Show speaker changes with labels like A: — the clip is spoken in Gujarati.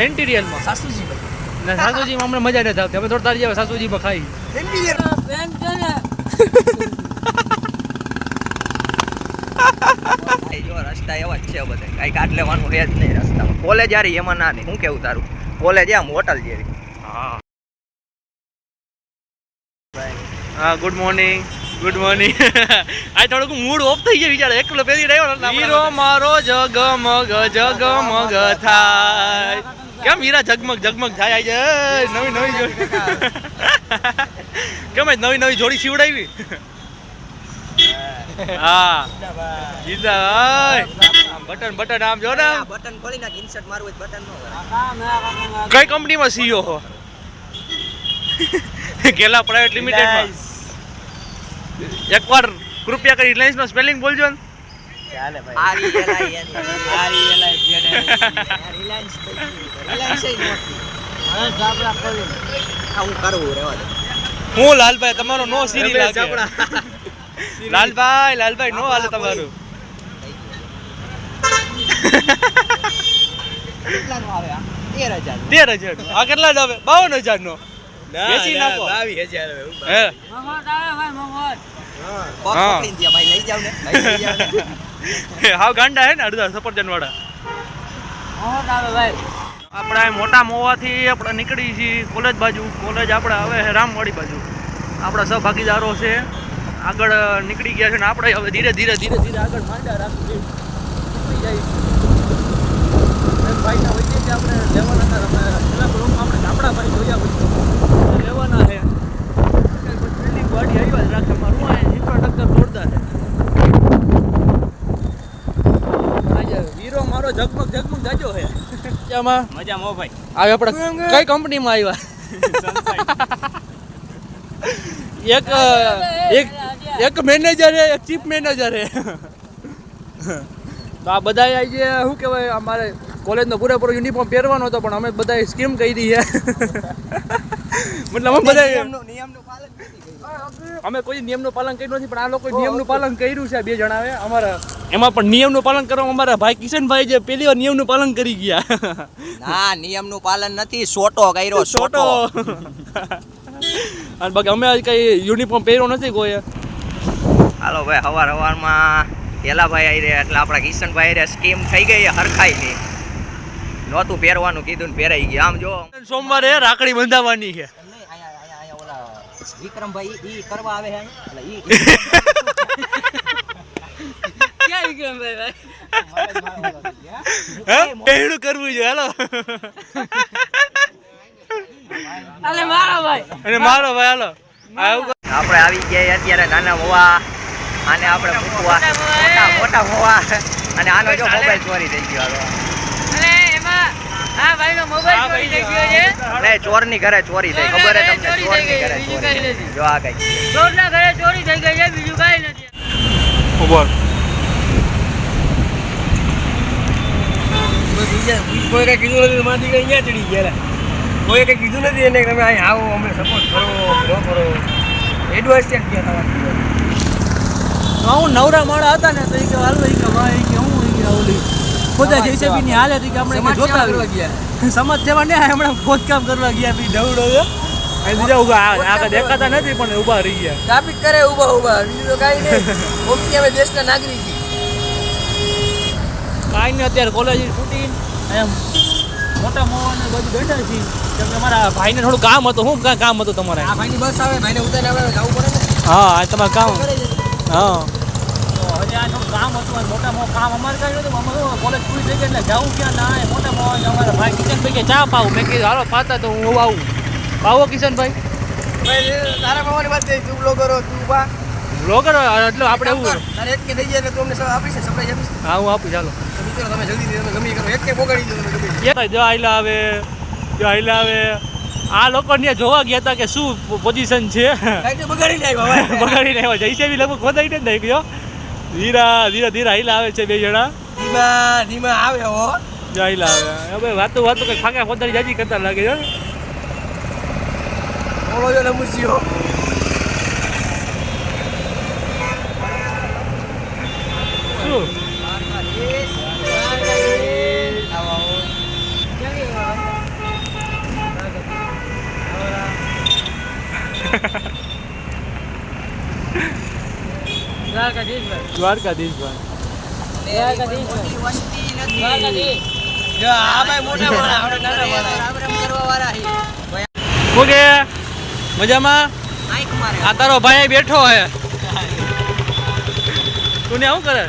A: ઇન્ટિરિયરમાં
B: સાસુજીભાઈ
A: ના સાસુજીમાં અમને મજા નથી આવતી. અમે થોડા તારી જેવા સાસુજીમાં ખાઈ.
B: ઇન્ટિરિયર જો રસ્તા એવા જ છે બધા, કઈ કાઢ લેવાનું છે જ નહીં રસ્તામાં. કોલેજ યારી એમાં ના નહીં. શું કેવું તારું? કોલેજ આમ હોટલ જેવી.
A: હા ગુડ મોર્નિંગ ગુડ મોર્નિંગ. આ થોડુંક મૂડ ઓફ થઈ ગયો વિચાર. એકલો પહેરી રહ્યો હીરો મારો જગમગ જગમગ થાય. કેમ હીરા ઝગમગ ઝગમગ થાય? આજે નવી નવી જોડી કેમ નવી નવી જોડી સીવડાવી? હા જીતા બટન બટન આમ જો ને
B: બટન ખોલી નાખ. ઇન્સર્ટ મારવું હોય બટન નો.
A: કઈ કંપનીમાં સીઓ હો? કેલા પ્રાઇવેટ લિમિટેડમાં. એકવાર કૃપયા કરી રિલાયન્સ નો સ્પેલિંગ બોલજો ને. હું લાલભાઈ તમારો નો સીરી લાગે. લાલભાઈ લાલભાઈ નો હાલે તમારું.
B: કેટલાનું આવે?
A: 13,000. આ કેટલા આવે? 52,000 નો. બેસી નાખો.
B: 22,000
A: હે
B: ભાઈ લઈ જાવ ને.
A: હાવ ગાંડા હે ને અડધા સફરજન વાળા. આપણે મોટા મોવાથી આપણે નીકળી છીએ કોલેજ બાજુ. કોલેજ આપણે આવે છે રામવાડી બાજુ. આપણા સહભાગીદારો છે આગળ નીકળી ગયા છે ને આપણે હવે ધીરે ધીરે ધીરે ધીરે આગળ માંડ્યા રાખી નીકળી જાય. ભાઈના વચ્ચે આપણે લેવાના હતા. પેલા બ્લોકમાં આપણે ગામડા ભાઈ જોયા પછી લેવાના છે. બિલ્ડિંગ વાડી આવ્યા જ રાખે મારું આ ઇન્ફ્રાસ્ટ્રક્ચર જોરદાર છે. આજે હીરો મારો ઝગમગ ઝગમગ જાજો છે. મજામાં
B: મજામાં ભાઈ.
A: આવે આપણે કઈ કંપનીમાં આવ્યા? એક મેનેજર હે, એક ચીફ મેનેજર હે. તો આ બધા આવી જે શું કહેવાય અમારે કોલેજનો પૂરેપૂરો યુનિફોર્મ પહેરવાનો હતો પણ અમે બધા સ્કીમ કરી છે. મતલબ અમે બધા
B: નિયમનું પાલન
A: અમે કોઈ નિયમનું પાલન કર્યું નથી પણ આ લોકો નિયમનું પાલન કર્યું છે. બે જણાએ અમારા એમાં પણ નિયમનું પાલન કરવા અમારા ભાઈ કિશનભાઈ જે પહેલી વાર નિયમનું પાલન કરી ગયા.
B: ના નિયમનું પાલન નથી, સોટો કર્યો સોટો.
A: અને બાકી અમે કઈ યુનિફોર્મ પહેર્યો નથી કોઈ.
B: હાલો ભાઈ હવારમાં પેલાભાઈ આવી રહ્યા એટલે આપણા કિશનભાઈ રહ્યા સ્કીમ થઈ ગઈ હરખાઈ ની. નહોતું પહેરવાનું કીધું ને પહેરાઈ ગયા. આમ જો
A: સોમવારે રાખડી બંધાવવાની છે.
B: વિક્રમભાઈ ઈ કરવા આવે છે એટલે ઈ
A: ક્યાં વિક્રમભાઈ ભાઈ પહેણું કરવું છે. હાલો અલે મારો ભાઈ અને મારો ભાઈ હાલો
B: આપણે આવી ગયા અત્યારે નાના મોવા. આને આપણે મૂકવા મોટા મોવા અને આનો જો મોબાઈલ ચોરી થઈ ગયો.
C: અલે એમાં આ ભાઈનો મોબાઈલ ચોરી થઈ ગયો છે.
B: અરે ચોરની ઘરે ચોરી થઈ. ખબર હે તમને? ચોરની ઘરે ચોરી. જો આ કઈ
C: ચોરના ઘરે ચોરી થઈ ગઈ છે, બીજું કાઈ નથી.
A: ખબર
D: કોઈ કઈ કીધું નથી. મારી કઈ અહીંયા ચડી ગયા. કોઈ કઈ કીધું નથી એને તમે અહીં આવો અમને સપોર્ટ કરો ન કરો. એડવાઇસ ક્યાં ગયા તમારે?
A: હું નવરા માળા હતા ને તો એ કે હાલવા કે ભાઈ કે હું ઓલી ખોદા જેસીબીની હાલે હતી કે આપણે જોતા ગયા સમાજ સેવા ને હમણાં ખોદકામ કરવા ગયા પછી ઢવડો બીજા ઉભા આગળ દેખાતા નથી પણ ઉભા રહી ગયા.
D: ટ્રાફિક કરે ઊભા બીજું તો કાંઈ નહીં. ઓકે અમે દેશના નાગરિક છીએ.
A: કાંઈ નહીં અત્યારે કોલેજ છૂટી એમ મોટા મોવાને બધું બેઠા છીએ કેમ કે મારા ભાઈને થોડું કામ હતું. શું કામ હતું તમારે?
D: આ ભાઈની બસ આવે, ભાઈને ઉતારીને આપણે જવું પડે ને.
A: હા તમારે કામ. હા તો હજી આ થોડું કામ હતું. મોટા મોટા કામ અમારે કાંઈ નતું. અમારે કોલેજ પૂરી થઈ ગઈ એટલે જવું ક્યાં ના. મોટા મોટા અમારા ભાઈ કિશનભાઈ કે ચા પાવું. મેં કીધું હાલો પાતા તો હું આવું. પાવો કિશનભાઈ?
D: ભાઈ તારા મામાની વાત થઈ. તું બ્લોગર તું ઉભા
A: બ્લોગર એટલે આપણે એવું
D: તારે એક કે થઈ જાય એટલે તું અમને આપીશ ને સરપ્રાઈઝ આપીશ.
A: હા હું આપું ચાલો.
D: તો મિત્રો તમે જલ્દી તમે ગમી કરો. એક કે પોગાડી દો તમે ગમી.
A: જો આઈલા આવે જો આઈલા આવે. આ લોકો ને જોવા ગયા હતા કે શું પોઝિશન છે.
D: કાંઈ બગાડીને આવ્યા હવે.
A: બગાડીને આવ્યો જઈશે બી લગભગ ખોદાઈને જ થઈ ગયો. ધીરા ધીરે ધીરે આઈલા આવે છે બે જણા.
D: ધીમા ધીમા આવે હો.
A: જો આઈલા આવે હવે વાતો વાતો કઈ ખાકા ખોદારી જાજી કરતા લાગે છે.
D: ઓલો જો નમુસ્યો.
A: શું દ્વારકાધીશ
D: આ ભાઈ મોટા માણસ આપણે નાના માણસ
A: ઓકે મજામાં આ તારો ભાઈ બેઠો હે તું ને શું કરે